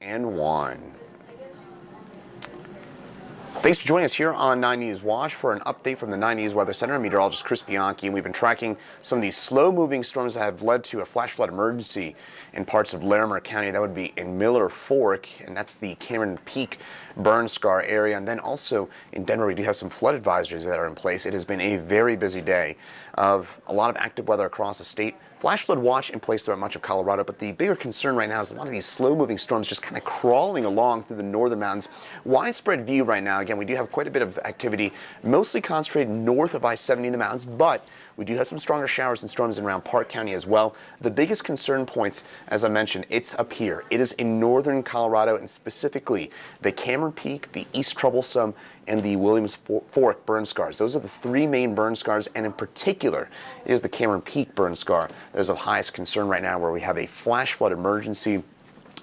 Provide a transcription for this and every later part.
And one. Thanks for joining us here on 9 News Watch for an update from the 9 News Weather Center. I'm meteorologist Chris Bianchi, and we've been tracking some of these slow-moving storms that have led to a flash flood emergency in parts of Larimer County. That would be in Miller Fork, and that's the Cameron Peak burn scar area. And then also in Denver, we do have some flood advisories that are in place. It has been a very busy day of a lot of active weather across the state. Flash flood watch in place throughout much of Colorado, but the bigger concern right now is a lot of these slow-moving storms just kind of crawling along through the northern mountains. Widespread view right now. Again, we do have quite a bit of activity, mostly concentrated north of I-70 in the mountains, but we do have some stronger showers and storms in around Park County as well. The biggest concern points, as I mentioned, it's up here. It is in northern Colorado, and specifically the Cameron Peak, the East Troublesome, and the Williams Fork burn scars. Those are the three main burn scars, and in particular, it is the Cameron Peak burn scar that is of highest concern right now, where we have a flash flood emergency.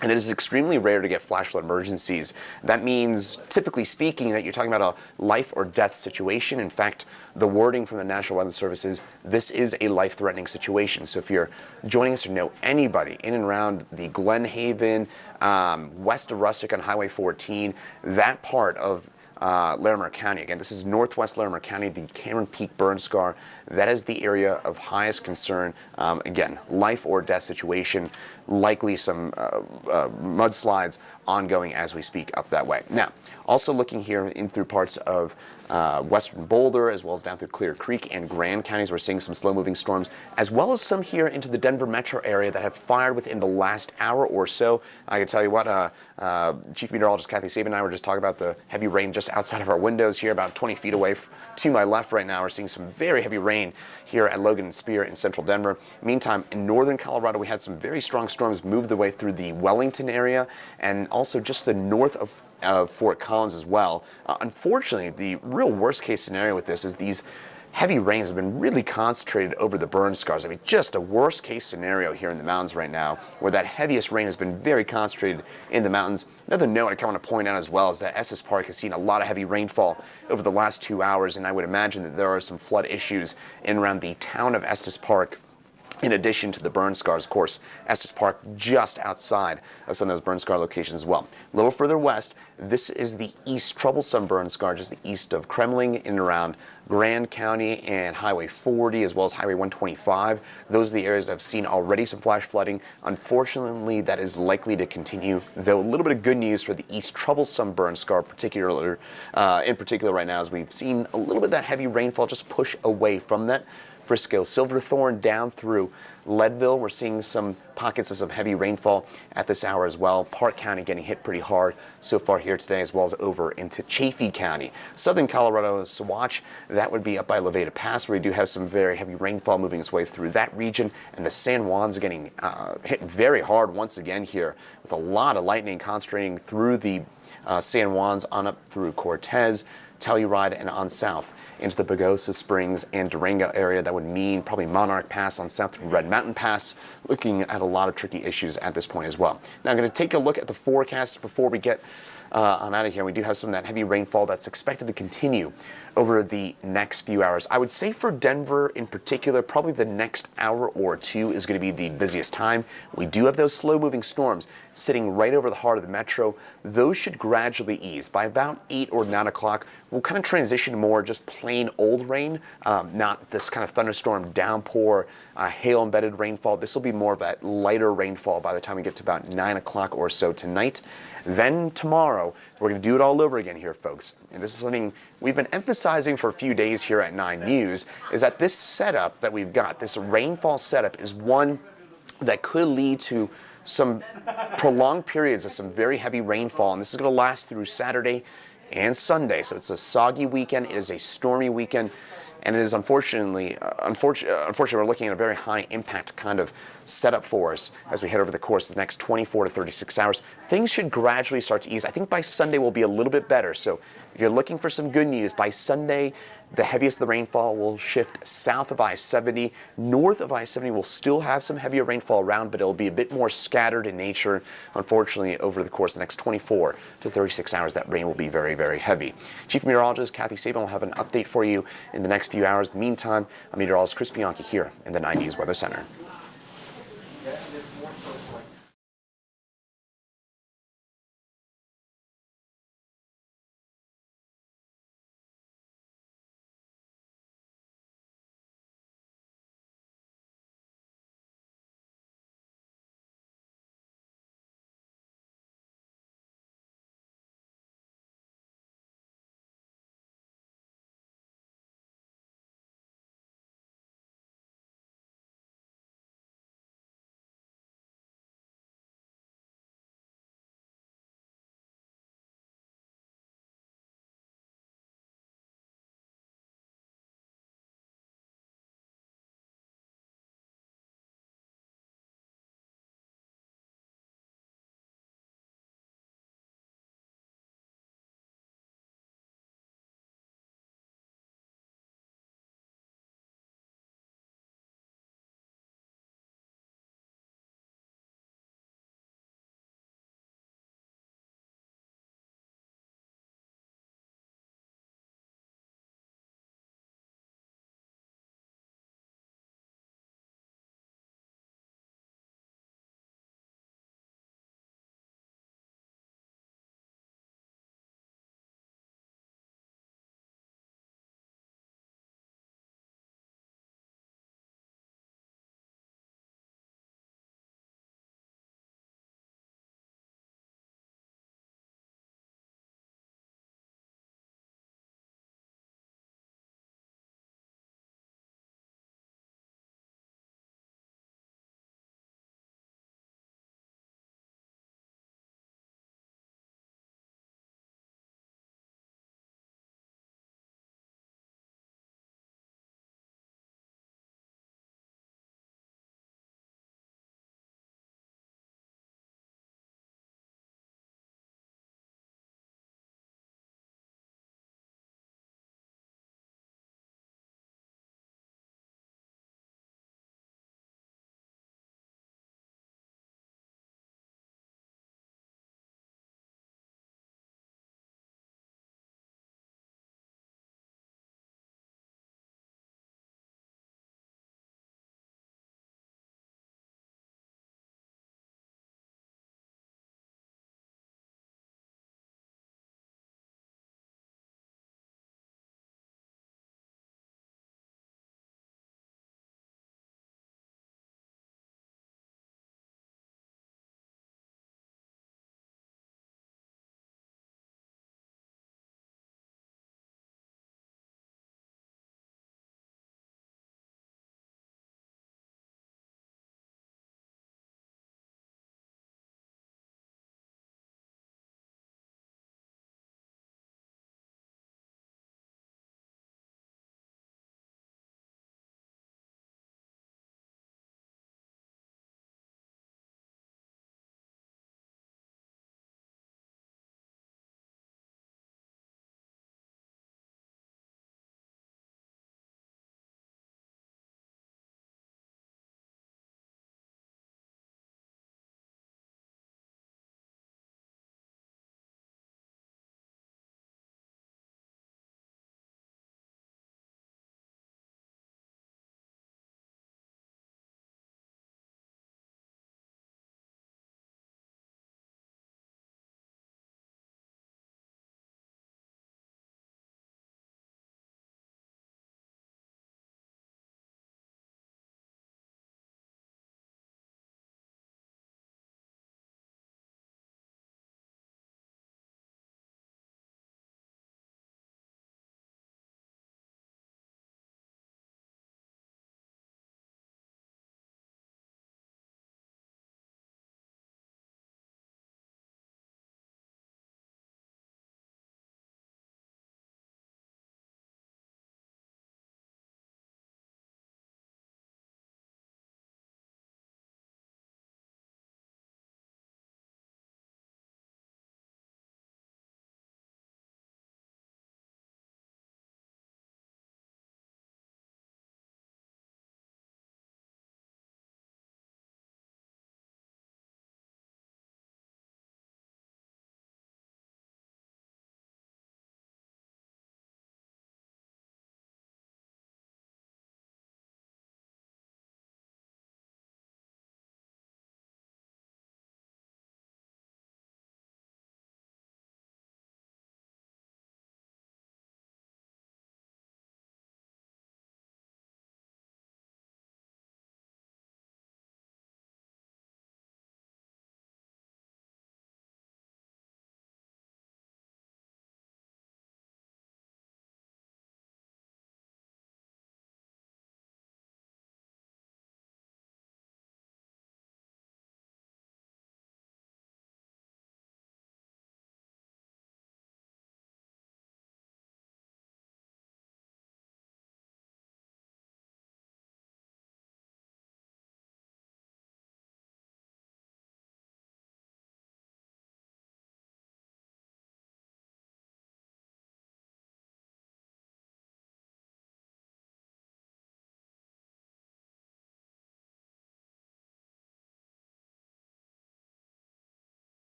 And it is extremely rare to get flash flood emergencies. That means, typically speaking, that you're talking about a life or death situation. In fact, the wording from the National Weather Service is, this is a life-threatening situation. So if you're joining us or know anybody in and around the Glen Haven, west of Rustic on Highway 14, that part of Larimer County. Again, this is northwest Larimer County, the Cameron Peak burn scar. That is the area of highest concern. Again, life or death situation, likely some mudslides ongoing as we speak up that way. Now, also looking here in through parts of western Boulder, as well as down through Clear Creek and Grand counties, we're seeing some slow-moving storms, as well as some here into the Denver metro area that have fired within the last hour or so. I can tell you what, Chief Meteorologist Kathy Sabin and I were just talking about the heavy rain just outside of our windows here, about 20 feet away to my left right now. We're seeing some very heavy rain here at Logan and Spear in central Denver. Meantime, in northern Colorado, we had some very strong storms move their way through the Wellington area and also just the north of Fort Collins as well. Unfortunately, the real worst case scenario with this is these heavy rains have been really concentrated over the burn scars. I mean, just a worst case scenario here in the mountains right now, where that heaviest rain has been very concentrated in the mountains. Another note I kind of want to point out as well is that Estes Park has seen a lot of heavy rainfall over the last 2 hours, and I would imagine that there are some flood issues in around the town of Estes Park. In addition to the burn scars, of course, Estes Park just outside of some of those burn scar locations as well. A little further west, this is the East Troublesome burn scar, just the east of Kremling, in and around Grand County and Highway 40, as well as Highway 125. Those are the areas that have seen already some flash flooding. Unfortunately, that is likely to continue, though a little bit of good news for the East Troublesome burn scar in particular right now, as we've seen a little bit of that heavy rainfall just push away from that. Frisco, Silverthorne down through Leadville. We're seeing some pockets of some heavy rainfall at this hour as well. Park County getting hit pretty hard so far here today, as well as over into Chaffee County. Southern Colorado, Saguache, that would be up by Levada Pass, where we do have some very heavy rainfall moving its way through that region. And the San Juans are getting hit very hard once again here, with a lot of lightning concentrating through the San Juans on up through Cortez, Telluride, and on south into the Pagosa Springs and Durango area. That would mean probably Monarch Pass on south through Red Mountain Pass, looking at a lot of tricky issues at this point as well. Now I'm going to take a look at the forecast before we get on out of here. We do have some of that heavy rainfall that's expected to continue over the next few hours. I would say for Denver in particular, probably the next hour or two is going to be the busiest time. We do have those slow-moving storms sitting right over the heart of the metro. Those should gradually ease. By about 8 or 9 o'clock, we'll kind of transition to more just plain old rain, not this kind of thunderstorm downpour, hail-embedded rainfall. This will be more of that lighter rainfall by the time we get to about 9 o'clock or so tonight. Then tomorrow, we're going to do it all over again here, folks. And this is something we've been emphasizing for a few days here at 9 News, is that this setup that we've got, this rainfall setup, is one that could lead to some prolonged periods of some very heavy rainfall. And this is going to last through Saturday and Sunday. So it's a soggy weekend. It is a stormy weekend. And it is unfortunately, we're looking at a very high impact kind of setup for us as we head over the course of the next 24 to 36 hours. Things should gradually start to ease. I think by Sunday will be a little bit better. So if you're looking for some good news, by Sunday, the heaviest of the rainfall will shift south of I-70. North of I-70 will still have some heavier rainfall around, but it'll be a bit more scattered in nature. Unfortunately, over the course of the next 24 to 36 hours, that rain will be very, very heavy. Chief Meteorologist Kathy Sabin will have an update for you in the next few hours. In the meantime, I'm meteorologist Chris Bianchi here in the 9 News Weather Center.